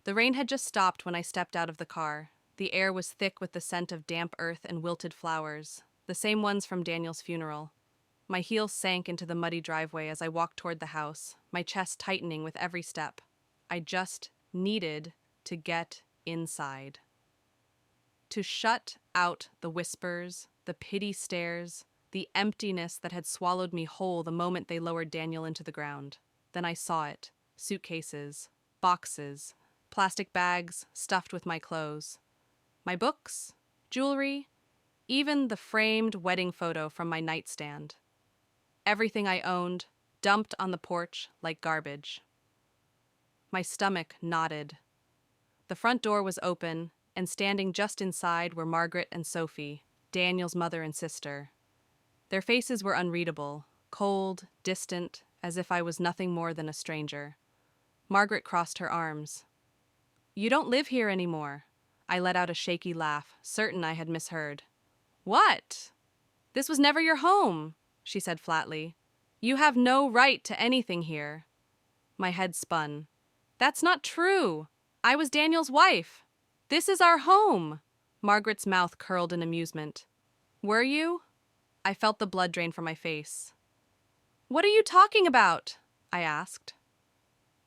The rain had just stopped when I stepped out of the car. The air was thick with the scent of damp earth and wilted flowers, the same ones from Daniel's funeral. My heels sank into the muddy driveway as I walked toward the house, my chest tightening with every step. I just needed to get inside. To shut out the whispers, the pity stares, the emptiness that had swallowed me whole the moment they lowered Daniel into the ground. Then I saw it. Suitcases, boxes, plastic bags stuffed with my clothes. My books, jewelry, even the framed wedding photo from my nightstand. Everything I owned, dumped on the porch like garbage. My stomach knotted. The front door was open, and standing just inside were Margaret and Sophie, Daniel's mother and sister. Their faces were unreadable, cold, distant, as if I was nothing more than a stranger. Margaret crossed her arms. "You don't live here anymore." I let out a shaky laugh, certain I had misheard. "What? This was never your home," she said flatly. "You have no right to anything here." My head spun. "That's not true. I was Daniel's wife. This is our home." Margaret's mouth curled in amusement. "Were you?" I felt the blood drain from my face. "What are you talking about?" I asked.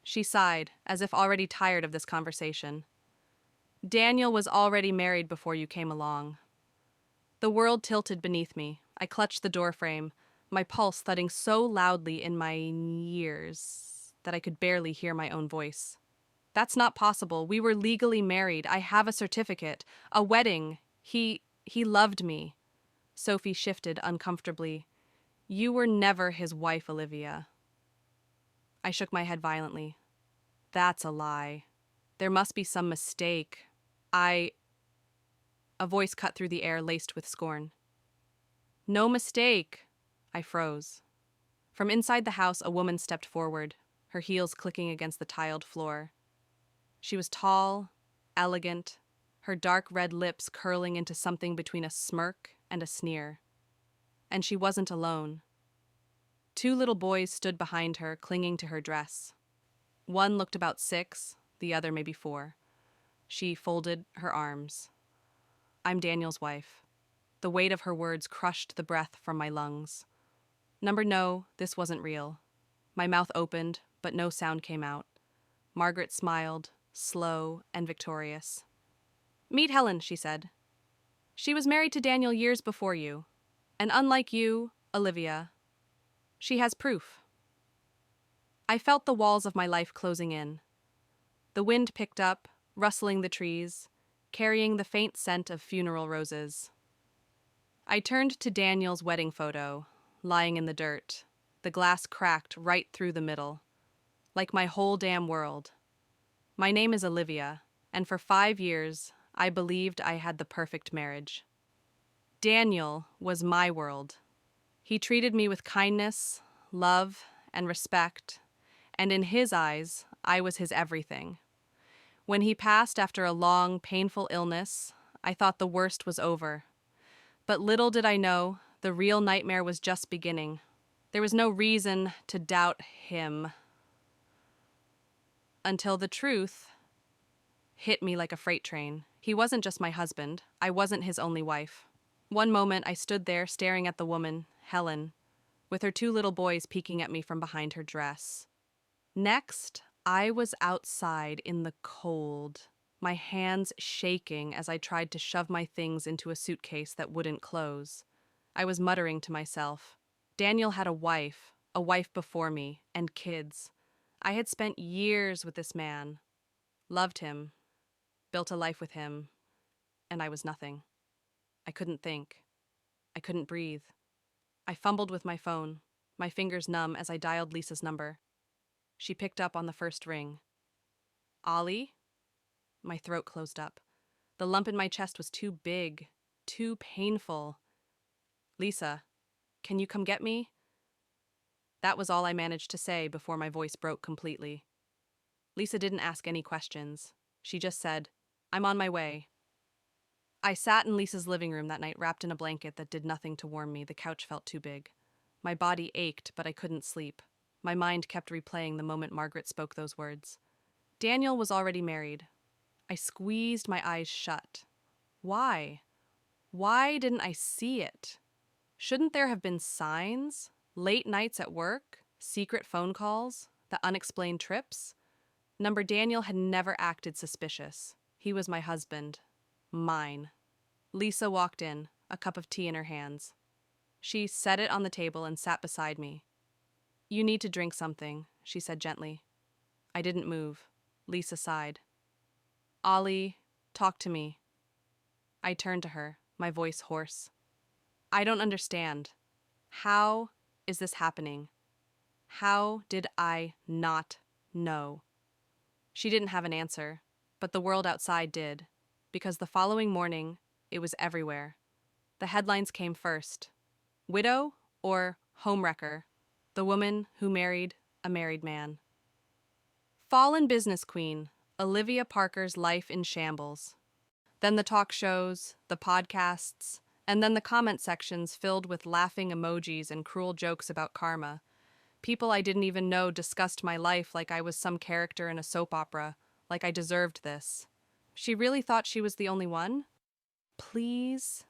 She sighed, as if already tired of this conversation. "Daniel was already married before you came along." The world tilted beneath me. I clutched the doorframe, my pulse thudding so loudly in my ears that I could barely hear my own voice. "That's not possible. We were legally married. I have a certificate. A wedding. He loved me." Sophie shifted uncomfortably. "You were never his wife, Olivia." I shook my head violently. "That's a lie. There must be some mistake. A voice cut through the air laced with scorn. "No mistake." I froze. From inside the house, a woman stepped forward, her heels clicking against the tiled floor. She was tall, elegant, her dark red lips curling into something between a smirk and a sneer. And she wasn't alone. 2 little boys stood behind her, clinging to her dress. One looked about 6, the other maybe 4. She folded her arms. "I'm Daniel's wife." The weight of her words crushed the breath from my lungs. No, this wasn't real. My mouth opened, but no sound came out. Margaret smiled, slow and victorious. "Meet Helen," she said. "She was married to Daniel years before you. And unlike you, Olivia, she has proof." I felt the walls of my life closing in. The wind picked up, rustling the trees, carrying the faint scent of funeral roses. I turned to Daniel's wedding photo, lying in the dirt, the glass cracked right through the middle. Like my whole damn world. My name is Olivia, and for 5 years, I believed I had the perfect marriage. Daniel was my world. He treated me with kindness, love, and respect, and in his eyes, I was his everything. When he passed after a long, painful illness, I thought the worst was over. But little did I know, the real nightmare was just beginning. There was no reason to doubt him. Until the truth hit me like a freight train. He wasn't just my husband. I wasn't his only wife. One moment I stood there staring at the woman, Helen, with her 2 little boys peeking at me from behind her dress. Next, I was outside in the cold, my hands shaking as I tried to shove my things into a suitcase that wouldn't close. I was muttering to myself. Daniel had a wife before me, and kids. I had spent years with this man, loved him, built a life with him, and I was nothing. I couldn't think. I couldn't breathe. I fumbled with my phone, my fingers numb as I dialed Lisa's number. She picked up on the first ring. "Ollie?" My throat closed up. The lump in my chest was too big, too painful. "Lisa, can you come get me?" That was all I managed to say before my voice broke completely. Lisa didn't ask any questions. She just said, "I'm on my way." I sat in Lisa's living room that night wrapped in a blanket that did nothing to warm me. The couch felt too big. My body ached, but I couldn't sleep. My mind kept replaying the moment Margaret spoke those words. Daniel was already married. I squeezed my eyes shut. Why? Why didn't I see it? Shouldn't there have been signs? Late nights at work? Secret phone calls? The unexplained trips? Number Daniel had never acted suspicious. He was my husband. Mine. Lisa walked in, a cup of tea in her hands. She set it on the table and sat beside me. "You need to drink something," she said gently. I didn't move. Lisa sighed. "Ollie, talk to me." I turned to her, my voice hoarse. "I don't understand. How is this happening? How did I not know?" She didn't have an answer, but the world outside did, because the following morning, it was everywhere. The headlines came first. Widow or homewrecker, the woman who married a married man. Fallen business queen, Olivia Parker's life in shambles. Then the talk shows, the podcasts, and then the comment sections filled with laughing emojis and cruel jokes about karma. People I didn't even know discussed my life like I was some character in a soap opera, like I deserved this. She really thought she was the only one? Please?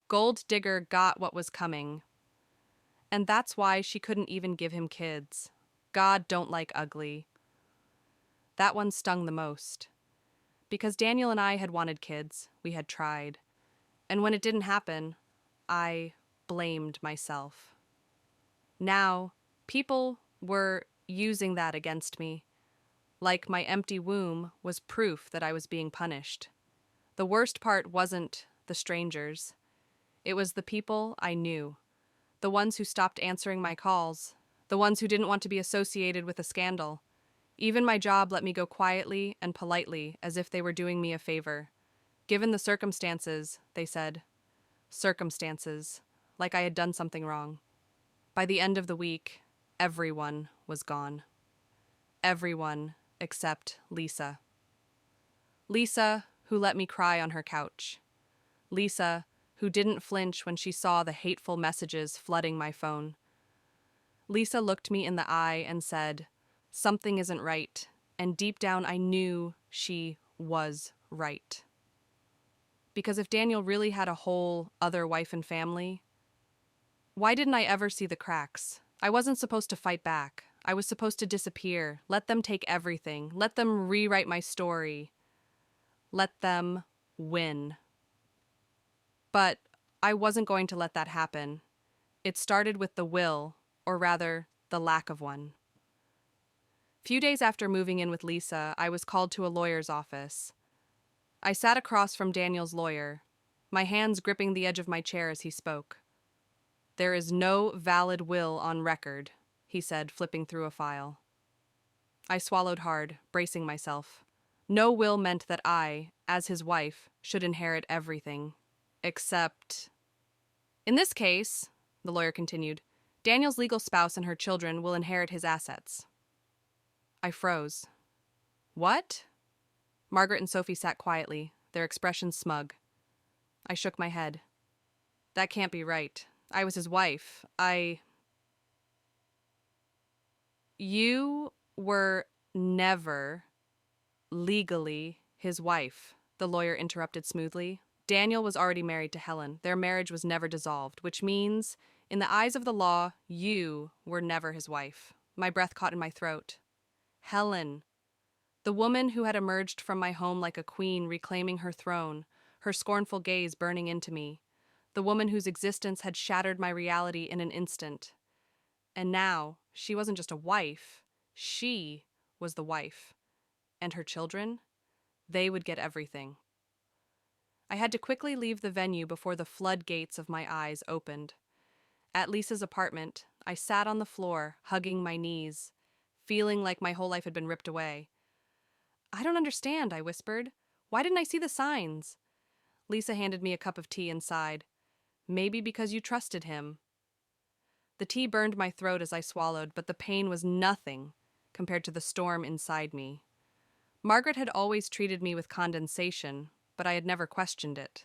Gold Digger got what was coming. And that's why she couldn't even give him kids. God don't like ugly. That one stung the most. Because Daniel and I had wanted kids, we had tried. And when it didn't happen, I blamed myself. Now, people were using that against me. Like my empty womb was proof that I was being punished. The worst part wasn't the strangers. It was the people I knew. The ones who stopped answering my calls. The ones who didn't want to be associated with a scandal. Even my job let me go quietly and politely, as if they were doing me a favor. Given the circumstances, they said. Circumstances. Like I had done something wrong. By the end of the week, everyone was gone. Everyone except Lisa. Lisa, who let me cry on her couch. Lisa, who didn't flinch when she saw the hateful messages flooding my phone. Lisa looked me in the eye and said, "Something isn't right," and deep down I knew she was right. Because if Daniel really had a whole other wife and family, why didn't I ever see the cracks? I wasn't supposed to fight back. I was supposed to disappear, let them take everything, let them rewrite my story, let them win. But I wasn't going to let that happen. It started with the will, or rather, the lack of one. Few days after moving in with Lisa, I was called to a lawyer's office. I sat across from Daniel's lawyer, my hands gripping the edge of my chair as he spoke. "There is no valid will on record," he said, flipping through a file. I swallowed hard, bracing myself. No will meant that I, as his wife, should inherit everything. Except... "In this case," the lawyer continued, "Daniel's legal spouse and her children will inherit his assets." I froze. "What?" Margaret and Sophie sat quietly, their expressions smug. I shook my head. "That can't be right. I was his wife. You were never legally his wife," the lawyer interrupted smoothly. "Daniel was already married to Helen. Their marriage was never dissolved, which means, in the eyes of the law, you were never his wife." My breath caught in my throat. Helen. The woman who had emerged from my home like a queen reclaiming her throne, her scornful gaze burning into me. The woman whose existence had shattered my reality in an instant. And now, she wasn't just a wife. She was the wife. And her children? They would get everything. I had to quickly leave the venue before the floodgates of my eyes opened. At Lisa's apartment, I sat on the floor, hugging my knees, feeling like my whole life had been ripped away. "I don't understand," I whispered. "Why didn't I see the signs?" Lisa handed me a cup of tea and sighed. "Maybe because you trusted him." The tea burned my throat as I swallowed, but the pain was nothing compared to the storm inside me. Margaret had always treated me with condescension, but I had never questioned it.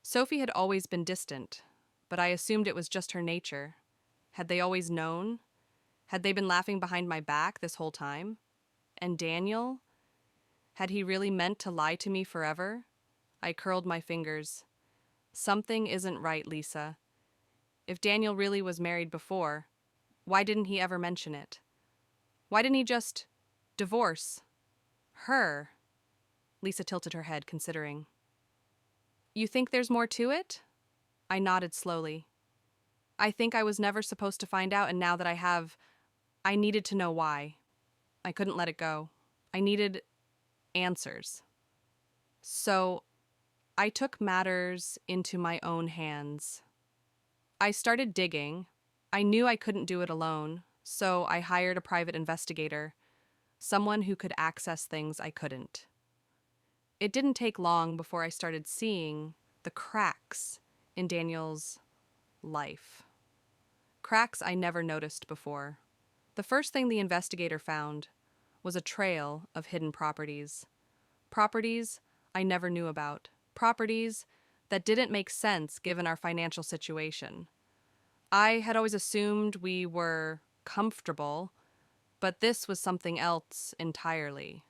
Sophie had always been distant, but I assumed it was just her nature. Had they always known? Had they been laughing behind my back this whole time? And Daniel? Had he really meant to lie to me forever? I curled my fingers. Something isn't right, Lisa. If Daniel really was married before, why didn't he ever mention it? Why didn't he just divorce her? Lisa tilted her head, considering. You think there's more to it? I nodded slowly. I think I was never supposed to find out, and now that I have, I needed to know why. I couldn't let it go. I needed answers. So I took matters into my own hands. I started digging. I knew I couldn't do it alone, so I hired a private investigator, someone who could access things I couldn't. It didn't take long before I started seeing the cracks in Daniel's life. Cracks I never noticed before. The first thing the investigator found was a trail of hidden properties. Properties I never knew about. Properties that didn't make sense given our financial situation. I had always assumed we were comfortable, but this was something else entirely.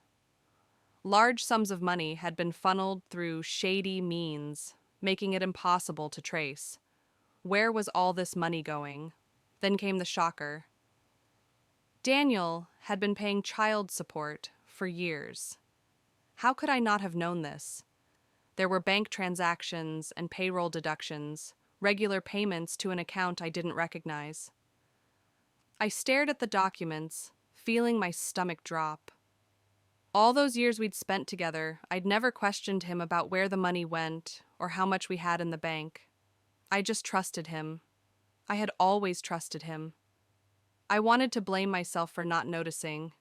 Large sums of money had been funneled through shady means, making it impossible to trace. Where was all this money going? Then came the shocker. Daniel had been paying child support for years. How could I not have known this? There were bank transactions and payroll deductions, regular payments to an account I didn't recognize. I stared at the documents, feeling my stomach drop. All those years we'd spent together, I'd never questioned him about where the money went or how much we had in the bank. I just trusted him. I had always trusted him. I wanted to blame myself for not noticing.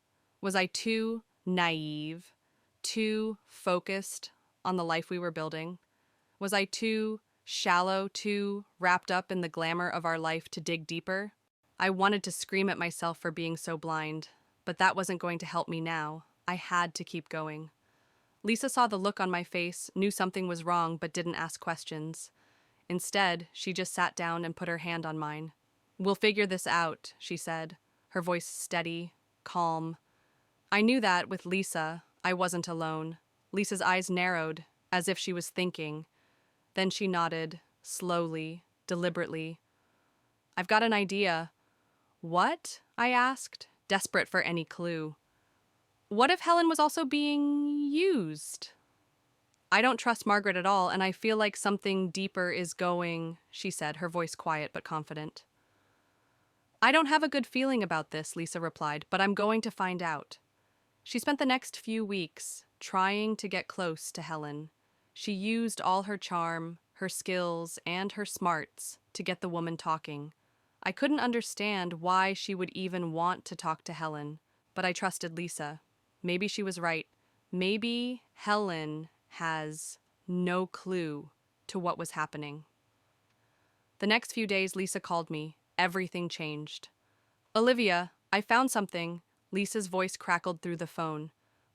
Was I too naive, too focused on the life we were building? Was I too shallow, too wrapped up in the glamour of our life to dig deeper? I wanted to scream at myself for being so blind, but that wasn't going to help me now. I had to keep going. Lisa saw the look on my face, knew something was wrong, but didn't ask questions. Instead, she just sat down and put her hand on mine. We'll figure this out, she said, her voice steady, calm. I knew that, with Lisa, I wasn't alone. Lisa's eyes narrowed, as if she was thinking. Then she nodded, slowly, deliberately. I've got an idea. What? I asked, desperate for any clue. What if Helen was also being used? I don't trust Margaret at all, and I feel like something deeper is going, she said, her voice quiet but confident. I don't have a good feeling about this, Lisa replied, but I'm going to find out. She spent the next few weeks trying to get close to Helen. She used all her charm, her skills, and her smarts to get the woman talking. I couldn't understand why she would even want to talk to Helen, but I trusted Lisa. Maybe she was right. Maybe Helen has no clue to what was happening. The next few days, Lisa called me. Everything changed. Olivia, I found something. Lisa's voice crackled through the phone.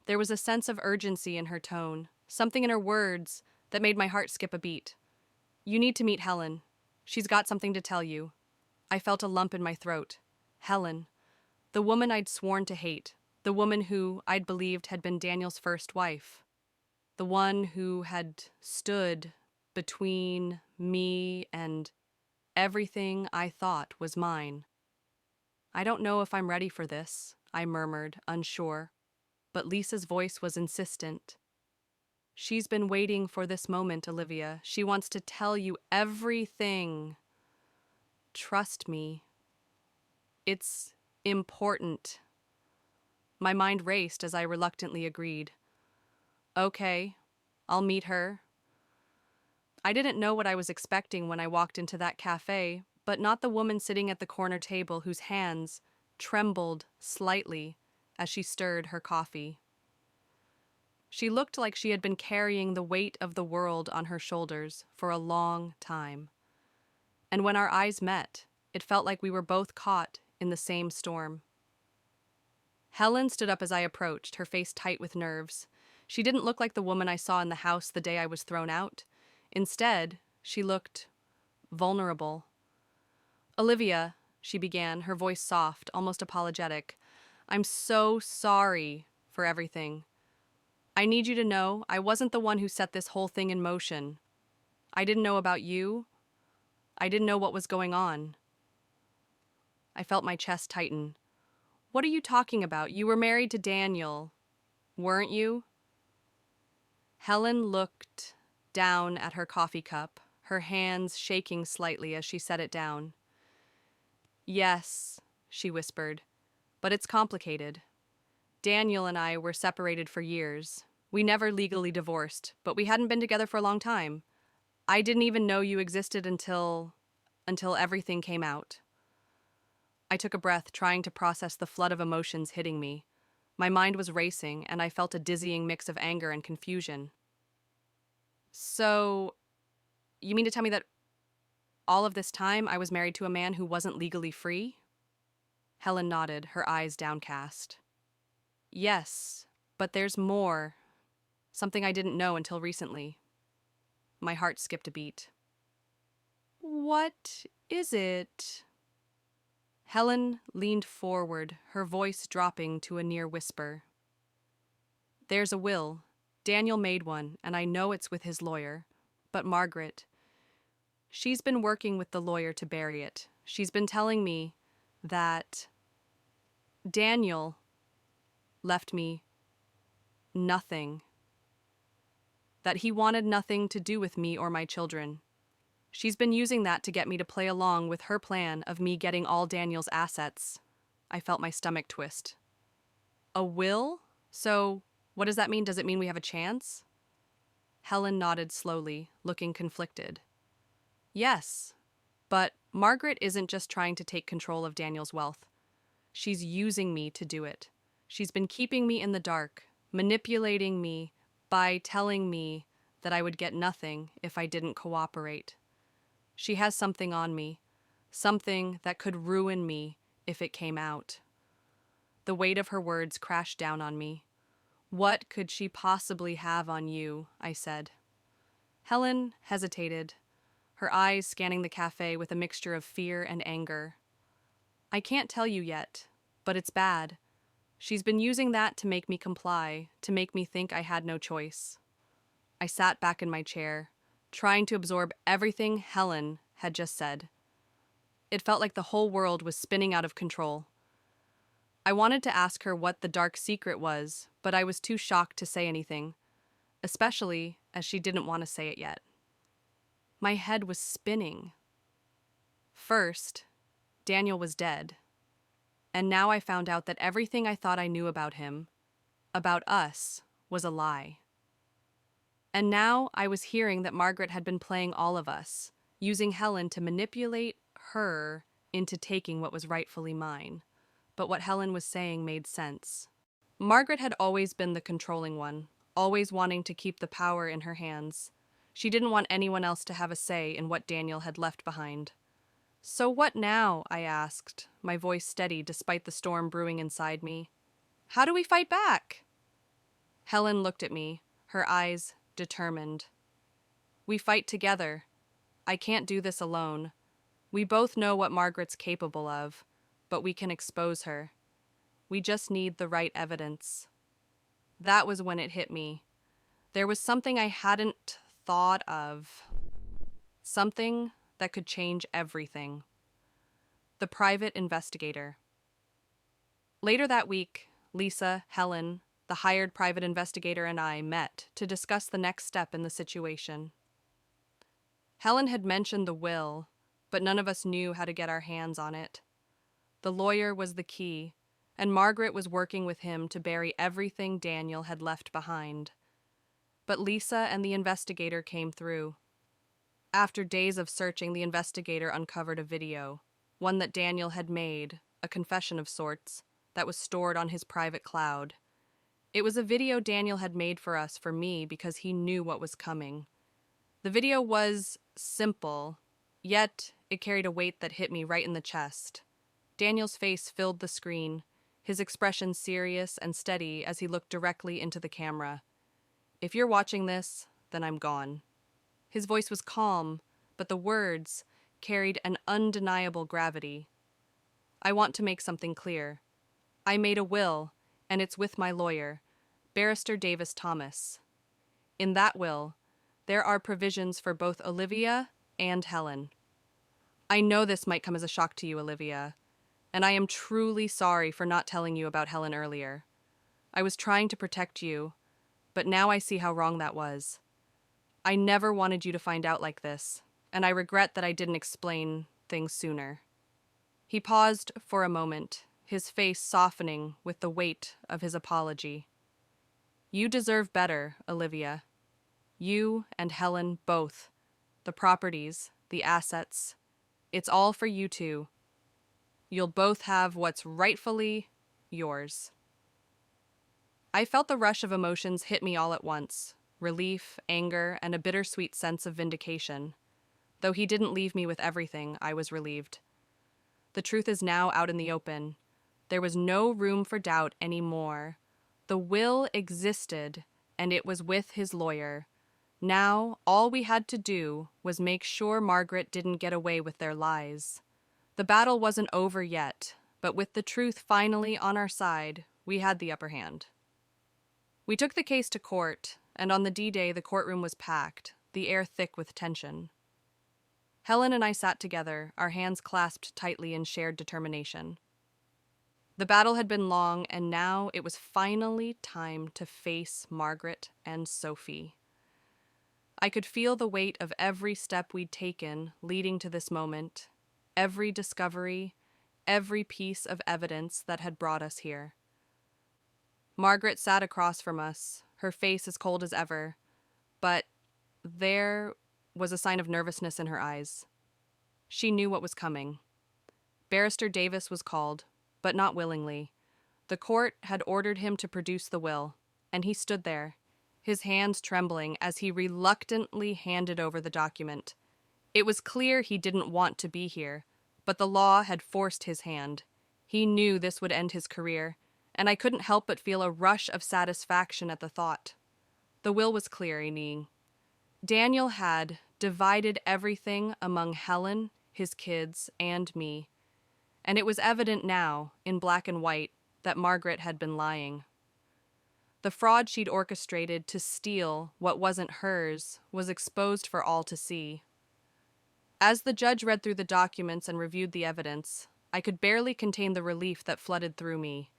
There was a sense of urgency in her tone, something in her words that made my heart skip a beat. You need to meet Helen. She's got something to tell you. I felt a lump in my throat. Helen. The woman I'd sworn to hate. The woman who I'd believed had been Daniel's first wife. The one who had stood between me and everything I thought was mine. I don't know if I'm ready for this, I murmured, unsure. But Lisa's voice was insistent. She's been waiting for this moment, Olivia. She wants to tell you everything. Trust me. It's important. My mind raced as I reluctantly agreed. Okay, I'll meet her. I didn't know what I was expecting when I walked into that cafe, but not the woman sitting at the corner table whose hands trembled slightly as she stirred her coffee. She looked like she had been carrying the weight of the world on her shoulders for a long time. And when our eyes met, it felt like we were both caught in the same storm. Helen stood up as I approached, her face tight with nerves. She didn't look like the woman I saw in the house the day I was thrown out. Instead, she looked vulnerable. Olivia, she began, her voice soft, almost apologetic. I'm so sorry. for everything. I need you to know I wasn't the one who set this whole thing in motion. I didn't know about you. I didn't know what was going on. I felt my chest tighten. What are you talking about? You were married to Daniel, weren't you? Helen looked down at her coffee cup, her hands shaking slightly as she set it down. Yes, she whispered, but it's complicated. Daniel and I were separated for years. We never legally divorced, but we hadn't been together for a long time. I didn't even know you existed until everything came out. I took a breath, trying to process the flood of emotions hitting me. My mind was racing, and I felt a dizzying mix of anger and confusion. So, you mean to tell me that all of this time I was married to a man who wasn't legally free? Helen nodded, her eyes downcast. Yes, but there's more. Something I didn't know until recently. My heart skipped a beat. What is it? Helen leaned forward, her voice dropping to a near whisper. There's a will. Daniel made one, and I know it's with his lawyer. But Margaret, she's been working with the lawyer to bury it. She's been telling me that Daniel left me nothing. That he wanted nothing to do with me or my children. She's been using that to get me to play along with her plan of me getting all Daniel's assets. I felt my stomach twist. A will? So, what does that mean? Does it mean we have a chance? Helen nodded slowly, looking conflicted. Yes, but Margaret isn't just trying to take control of Daniel's wealth. She's using me to do it. She's been keeping me in the dark, manipulating me by telling me that I would get nothing if I didn't cooperate. She has something on me, something that could ruin me if it came out. The weight of her words crashed down on me. What could she possibly have on you? I said. Helen hesitated, her eyes scanning the cafe with a mixture of fear and anger. I can't tell you yet, but it's bad. She's been using that to make me comply, to make me think I had no choice. I sat back in my chair, trying to absorb everything Helen had just said. It felt like the whole world was spinning out of control. I wanted to ask her what the dark secret was, but I was too shocked to say anything, especially as she didn't want to say it yet. My head was spinning. First, Daniel was dead. And now I found out that everything I thought I knew about him, about us, was a lie. And now I was hearing that Margaret had been playing all of us, using Helen to manipulate her into taking what was rightfully mine. But what Helen was saying made sense. Margaret had always been the controlling one, always wanting to keep the power in her hands. She didn't want anyone else to have a say in what Daniel had left behind. So what now? I asked, my voice steady despite the storm brewing inside me. How do we fight back? Helen looked at me, her eyes determined. We fight together. I can't do this alone. We both know what Margaret's capable of, but we can expose her. We just need the right evidence. That was when it hit me. There was something I hadn't thought of. Something that could change everything. The private investigator. Later that week, Lisa, Helen, the hired private investigator, and I met to discuss the next step in the situation. Helen had mentioned the will, but none of us knew how to get our hands on it. The lawyer was the key, and Margaret was working with him to bury everything Daniel had left behind. But Lisa and the investigator came through. After days of searching, the investigator uncovered a video, one that Daniel had made, a confession of sorts, that was stored on his private cloud. It was a video Daniel had made for us, for me, because he knew what was coming. The video was simple, yet it carried a weight that hit me right in the chest. Daniel's face filled the screen, his expression serious and steady as he looked directly into the camera. If you're watching this, then I'm gone. His voice was calm, but the words carried an undeniable gravity. I want to make something clear. I made a will, and it's with my lawyer, Barrister Davis Thomas. In that will, there are provisions for both Olivia and Helen. I know this might come as a shock to you, Olivia, and I am truly sorry for not telling you about Helen earlier. I was trying to protect you, but now I see how wrong that was. I never wanted you to find out like this, and I regret that I didn't explain things sooner. He paused for a moment, his face softening with the weight of his apology. You deserve better, Olivia. You and Helen both. The properties, the assets. It's all for you two. You'll both have what's rightfully yours. I felt the rush of emotions hit me all at once. Relief, anger, and a bittersweet sense of vindication. Though he didn't leave me with everything, I was relieved. The truth is now out in the open. There was no room for doubt anymore. The will existed, and it was with his lawyer. Now, all we had to do was make sure Margaret didn't get away with their lies. The battle wasn't over yet, but with the truth finally on our side, we had the upper hand. We took the case to court, and on the D-Day the courtroom was packed, the air thick with tension. Helen and I sat together, our hands clasped tightly in shared determination. The battle had been long, and now it was finally time to face Margaret and Sophie. I could feel the weight of every step we'd taken leading to this moment, every discovery, every piece of evidence that had brought us here. Margaret sat across from us, her face as cold as ever, but there was a sign of nervousness in her eyes. She knew what was coming. Barrister Davis was called, but not willingly. The court had ordered him to produce the will, and he stood there, his hands trembling as he reluctantly handed over the document. It was clear he didn't want to be here, but the law had forced his hand. He knew this would end his career, and I couldn't help but feel a rush of satisfaction at the thought. The will was clear, Inee. Daniel had divided everything among Helen, his kids, and me, and it was evident now, in black and white, that Margaret had been lying. The fraud she'd orchestrated to steal what wasn't hers was exposed for all to see. As the judge read through the documents and reviewed the evidence, I could barely contain the relief that flooded through me.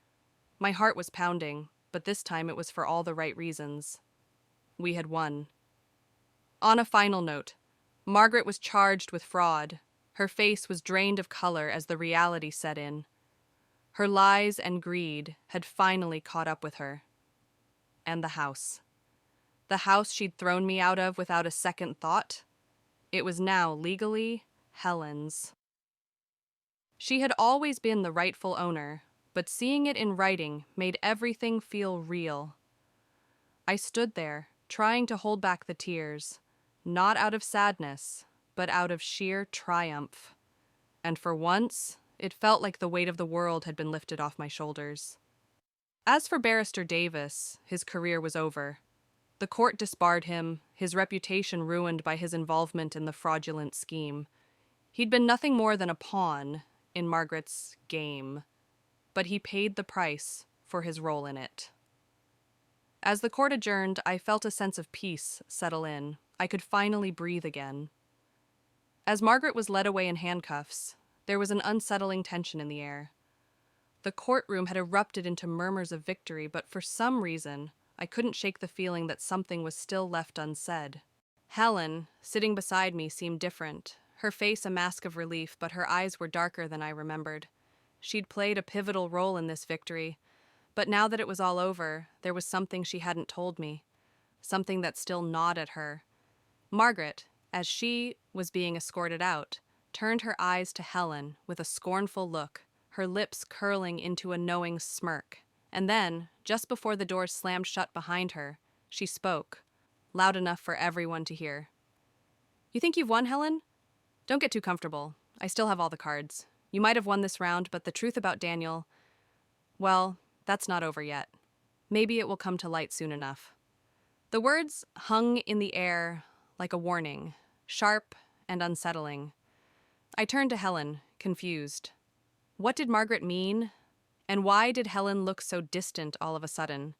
My heart was pounding, but this time it was for all the right reasons. We had won. On a final note, Margaret was charged with fraud. Her face was drained of color as the reality set in. Her lies and greed had finally caught up with her. And the house. The house she'd thrown me out of without a second thought. It was now legally Helen's. She had always been the rightful owner, but seeing it in writing made everything feel real. I stood there, trying to hold back the tears, not out of sadness, but out of sheer triumph. And for once, it felt like the weight of the world had been lifted off my shoulders. As for Barrister Davis, his career was over. The court disbarred him, his reputation ruined by his involvement in the fraudulent scheme. He'd been nothing more than a pawn in Margaret's game, but he paid the price for his role in it. As the court adjourned, I felt a sense of peace settle in. I could finally breathe again. As Margaret was led away in handcuffs, there was an unsettling tension in the air. The courtroom had erupted into murmurs of victory, but for some reason, I couldn't shake the feeling that something was still left unsaid. Helen, sitting beside me, seemed different, her face a mask of relief, but her eyes were darker than I remembered. She'd played a pivotal role in this victory, but now that it was all over, there was something she hadn't told me, something that still gnawed at her. Margaret, as she was being escorted out, turned her eyes to Helen with a scornful look, her lips curling into a knowing smirk. And then, just before the doors slammed shut behind her, she spoke, loud enough for everyone to hear. "You think you've won, Helen? Don't get too comfortable. I still have all the cards. You might have won this round, but the truth about Daniel, well, that's not over yet. Maybe it will come to light soon enough." The words hung in the air like a warning, sharp and unsettling. I turned to Helen, confused. What did Margaret mean? And why did Helen look so distant all of a sudden?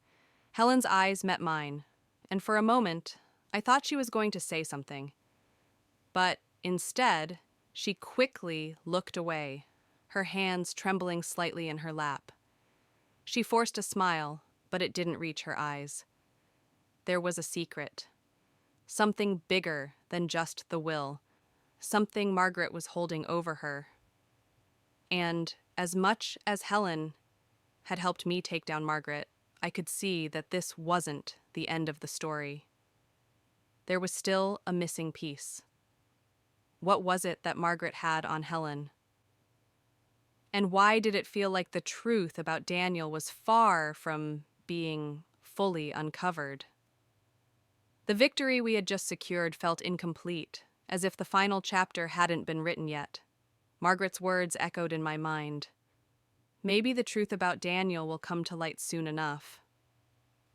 Helen's eyes met mine, and for a moment, I thought she was going to say something. But instead, she quickly looked away, her hands trembling slightly in her lap. She forced a smile, but it didn't reach her eyes. There was a secret. Something bigger than just the will. Something Margaret was holding over her. And as much as Helen had helped me take down Margaret, I could see that this wasn't the end of the story. There was still a missing piece. What was it that Margaret had on Helen? And why did it feel like the truth about Daniel was far from being fully uncovered? The victory we had just secured felt incomplete, as if the final chapter hadn't been written yet. Margaret's words echoed in my mind. Maybe the truth about Daniel will come to light soon enough.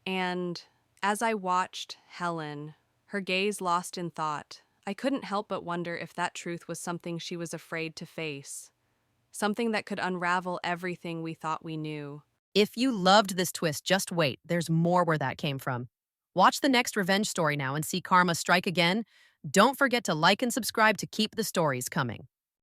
And as I watched Helen, her gaze lost in thought, I couldn't help but wonder if that truth was something she was afraid to face. Something that could unravel everything we thought we knew. If you loved this twist, just wait. There's more where that came from. Watch the next revenge story now and see karma strike again. Don't forget to like and subscribe to keep the stories coming.